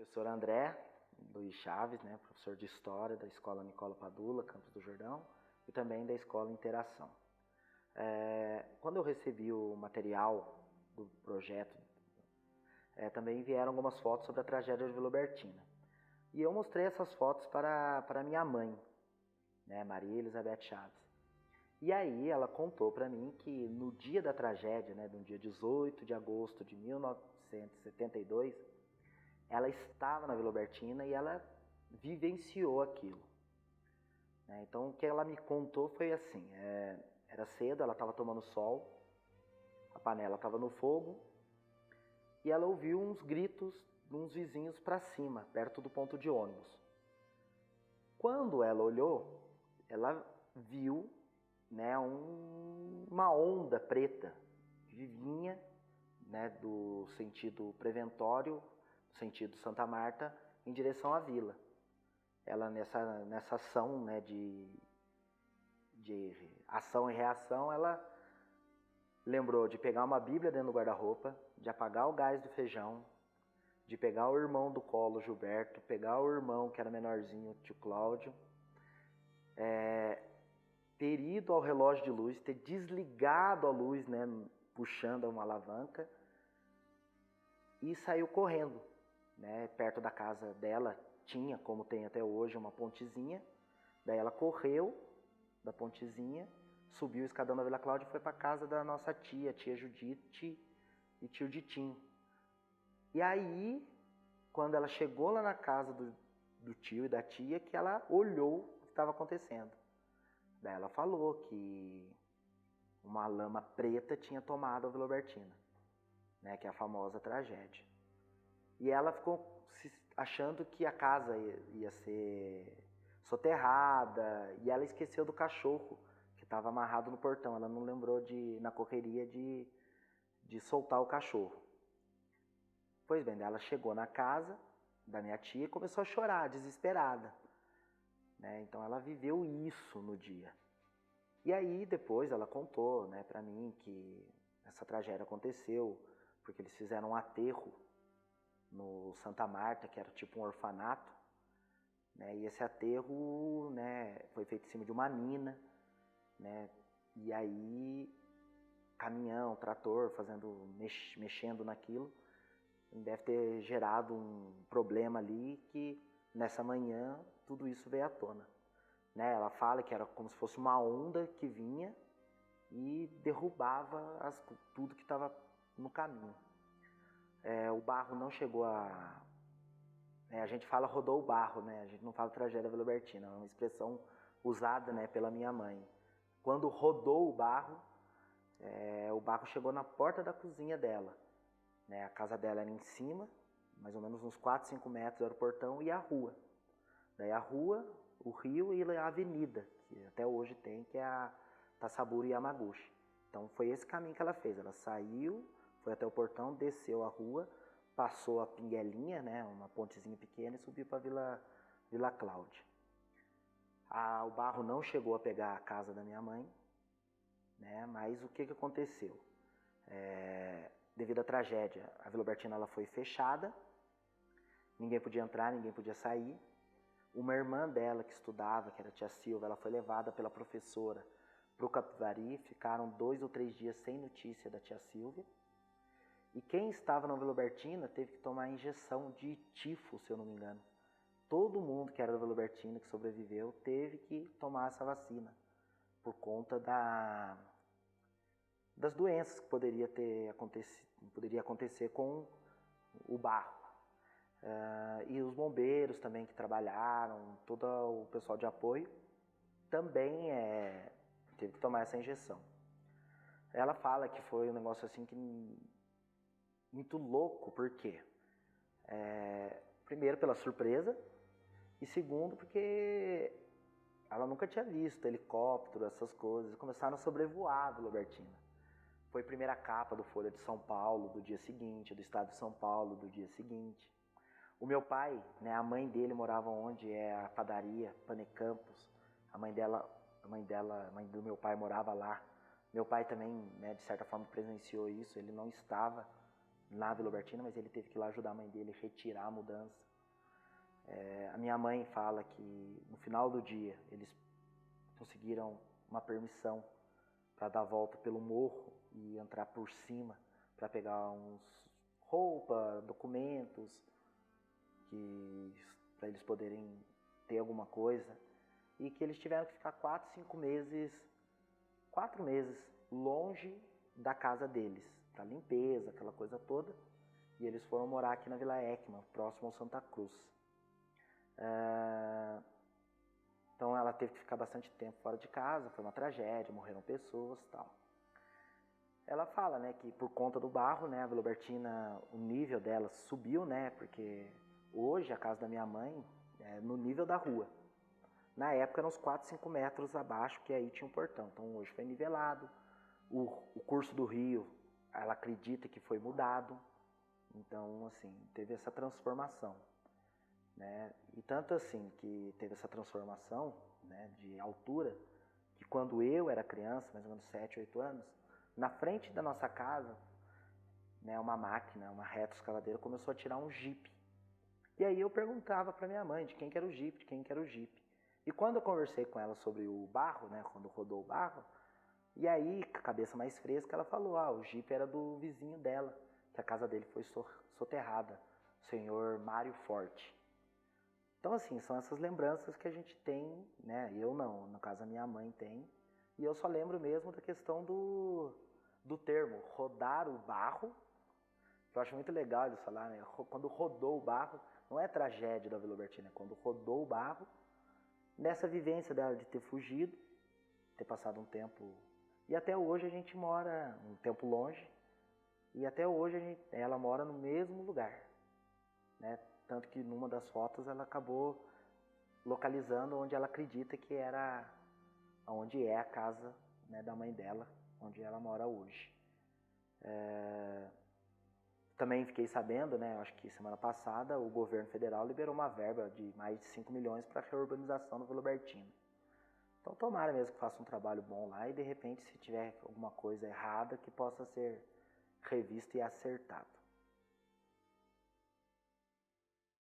Professor André Luiz Chaves, né, professor de História da Escola Nicola Padula, Campos do Jordão, e também da Escola Interação. Quando eu recebi o material do projeto, também vieram algumas fotos sobre a tragédia de Vila Albertina. E eu mostrei essas fotos para minha mãe, né, Maria Elizabeth Chaves. E aí ela contou para mim que no dia da tragédia, né, no dia 18 de agosto de 1972, ela estava na Vila Albertina e ela vivenciou aquilo. Então o que ela me contou foi assim, era cedo, ela estava tomando sol, a panela estava no fogo e ela ouviu uns gritos de uns vizinhos para cima, perto do ponto de ônibus. Quando ela olhou, ela viu, né, uma onda preta que vinha, né, do sentido Preventório, do sentido Santa Marta, em direção à vila. Ela nessa ação, né, de ação e reação, ela lembrou de pegar uma Bíblia dentro do guarda-roupa, de apagar o gás do feijão, de pegar o irmão do colo, Gilberto, pegar o irmão que era menorzinho, o tio Cláudio, ter ido ao relógio de luz, ter desligado a luz, né, puxando uma alavanca, e saiu correndo, né, perto da casa dela tinha, como tem até hoje, uma pontezinha. Daí ela correu da pontezinha, subiu o escadão da Vila Cláudia e foi para a casa da nossa tia Judite e tio Ditim. E aí, quando ela chegou lá na casa do tio e da tia, que ela olhou o que estava acontecendo. Daí ela falou que uma lama preta tinha tomado a Vila Albertina, né, que é a famosa tragédia. E ela ficou achando que a casa ia ser soterrada, e ela esqueceu do cachorro que estava amarrado no portão. Ela não lembrou na correria de soltar o cachorro. Pois bem, ela chegou na casa da minha tia e começou a chorar, desesperada, né? Então ela viveu isso no dia. E aí depois ela contou, né, para mim que essa tragédia aconteceu porque eles fizeram um aterro no Santa Marta, que era tipo um orfanato, né? E esse aterro, né, foi feito em cima de uma mina, né? E aí caminhão, trator, mexendo naquilo, deve ter gerado um problema ali que nessa manhã tudo isso veio à tona, né? Ela fala que era como se fosse uma onda que vinha e derrubava tudo que estava no caminho. O barro não chegou a gente fala rodou o barro, né? A gente não fala tragédia Vila Albertina, é uma expressão usada, né, pela minha mãe. Quando rodou o barro chegou na porta da cozinha dela, né? A casa dela era em cima, mais ou menos uns 4, 5 metros era o portão e a rua. Daí a rua, o rio e a avenida, que até hoje tem, que é a Tassaburo Yamaguchi. Então foi esse caminho que ela fez. Ela saiu, foi até o portão, desceu a rua, passou a Pinguelinha, né, uma pontezinha pequena, e subiu para Vila Cláudia. O barro não chegou a pegar a casa da minha mãe, né, mas o que aconteceu? Devido à tragédia, a Vila Albertina ela foi fechada, ninguém podia entrar, ninguém podia sair. Uma irmã dela que estudava, que era a tia Silva, ela foi levada pela professora para o Capivari, ficaram 2 ou 3 dias sem notícia da tia Silvia. E quem estava na Vila Albertina teve que tomar injeção de tifo, se eu não me engano. Todo mundo que era da Vila Albertina, que sobreviveu, teve que tomar essa vacina, por conta das doenças que poderia acontecer com o barro. E os bombeiros também que trabalharam, todo o pessoal de apoio, também teve que tomar essa injeção. Ela fala que foi um negócio assim que muito louco, por quê? Primeiro pela surpresa, e segundo porque ela nunca tinha visto helicóptero, essas coisas, começaram a sobrevoar a Vila Albertina. Foi a primeira capa do Folha de São Paulo do dia seguinte, do Estado de São Paulo do dia seguinte. O meu pai, né, a mãe dele morava onde é a padaria Panecampos. A mãe do meu pai morava lá. Meu pai também, né, de certa forma presenciou isso. Ele não estava na Vila Albertina, mas ele teve que ir lá ajudar a mãe dele a retirar a mudança. A minha mãe fala que no final do dia eles conseguiram uma permissão para dar a volta pelo morro e entrar por cima para pegar uns roupa, documentos, para eles poderem ter alguma coisa, e que eles tiveram que ficar 4 meses longe da casa deles, para limpeza, aquela coisa toda, e eles foram morar aqui na Vila Ekman, próximo ao Santa Cruz. Então ela teve que ficar bastante tempo fora de casa, foi uma tragédia, morreram pessoas e tal. Ela fala, né, que por conta do barro, né, a Vila Albertina, o nível dela subiu, né, porque hoje a casa da minha mãe é no nível da rua. Na época eram uns 4, 5 metros abaixo, que aí tinha um portão. Então hoje foi nivelado. O curso do rio, ela acredita que foi mudado. Então, assim, teve essa transformação, né? E tanto assim que teve essa transformação, né, de altura, que quando eu era criança, mais ou menos 7, 8 anos, na frente da nossa casa, né, uma máquina, uma retroescavadeira, começou a tirar um jipe. E aí eu perguntava para minha mãe de quem que era o jipe, de quem que era o jipe. E quando eu conversei com ela sobre o barro, né, quando rodou o barro, e aí, com a cabeça mais fresca, ela falou, o jipe era do vizinho dela, que a casa dele foi soterrada, o senhor Mário Forte. Então, assim, são essas lembranças que a gente tem, né, eu não, no caso a minha mãe tem, e eu só lembro mesmo da questão do termo, rodar o barro, que eu acho muito legal eles falarem, né, quando rodou o barro, não é tragédia da Vila Albertina, é quando rodou o barro, nessa vivência dela de ter fugido, ter passado um tempo, e até hoje a gente mora um tempo longe, e até hoje ela mora no mesmo lugar, né? Tanto que numa das fotos ela acabou localizando onde ela acredita que era, onde é a casa, né, da mãe dela, onde ela mora hoje. Também fiquei sabendo, né, acho que semana passada, o governo federal liberou uma verba de mais de 5 milhões para a reurbanização do Vila Albertina. Então tomara mesmo que faça um trabalho bom lá e de repente se tiver alguma coisa errada que possa ser revisto e acertado.